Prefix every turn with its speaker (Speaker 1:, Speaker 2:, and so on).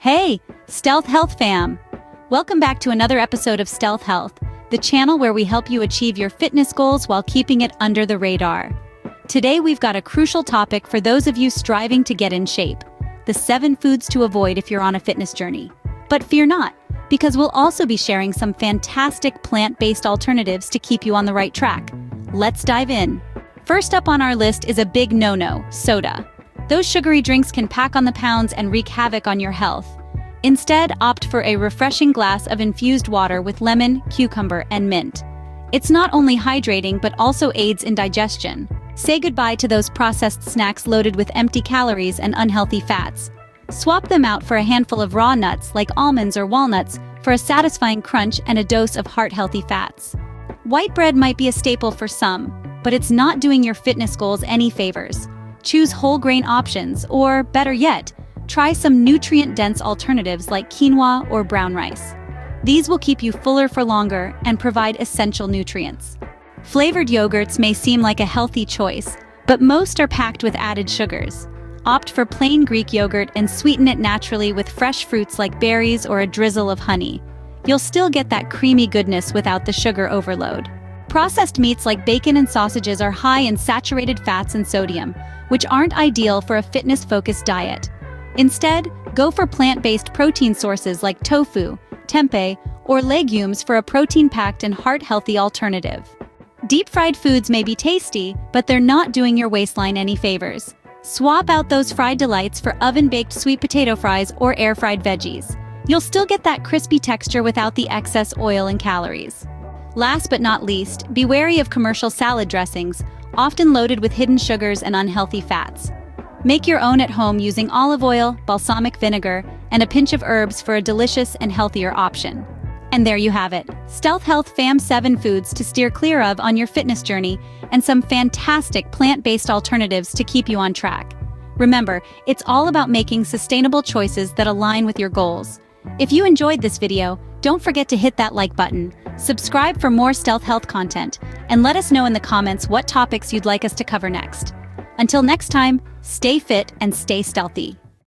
Speaker 1: Hey, Stealth Health fam! Welcome back to another episode of Stealth Health, the channel where we help you achieve your fitness goals while keeping it under the radar. Today we've got a crucial topic for those of you striving to get in shape: the 7 foods to avoid if you're on a fitness journey. But fear not, because we'll also be sharing some fantastic plant-based alternatives to keep you on the right track. Let's dive in. First up on our list is a big no-no: soda. Those sugary drinks can pack on the pounds and wreak havoc on your health. Instead, opt for a refreshing glass of infused water with lemon, cucumber, and mint. It's not only hydrating but also aids in digestion. Say goodbye to those processed snacks loaded with empty calories and unhealthy fats. Swap them out for a handful of raw nuts like almonds or walnuts for a satisfying crunch and a dose of heart-healthy fats. White bread might be a staple for some, but it's not doing your fitness goals any favors. Choose whole grain options, or better yet, try some nutrient-dense alternatives like quinoa or brown rice. These will keep you fuller for longer and provide essential nutrients. Flavored yogurts may seem like a healthy choice, but most are packed with added sugars. Opt for plain Greek yogurt and sweeten it naturally with fresh fruits like berries or a drizzle of honey. You'll still get that creamy goodness without the sugar overload. Processed meats like bacon and sausages are high in saturated fats and sodium, which aren't ideal for a fitness-focused diet. Instead, go for plant-based protein sources like tofu, tempeh, or legumes for a protein-packed and heart-healthy alternative. Deep-fried foods may be tasty, but they're not doing your waistline any favors. Swap out those fried delights for oven-baked sweet potato fries or air-fried veggies. You'll still get that crispy texture without the excess oil and calories. Last but not least, be wary of commercial salad dressings, often loaded with hidden sugars and unhealthy fats. Make your own at home using olive oil, balsamic vinegar, and a pinch of herbs for a delicious and healthier option. And there you have it, Stealth Health Fam 7 foods to steer clear of on your fitness journey, and some fantastic plant-based alternatives to keep you on track. Remember, it's all about making sustainable choices that align with your goals. If you enjoyed this video, don't forget to hit that like button, subscribe for more Stealth Health content, and let us know in the comments what topics you'd like us to cover next. Until next time, stay fit and stay stealthy.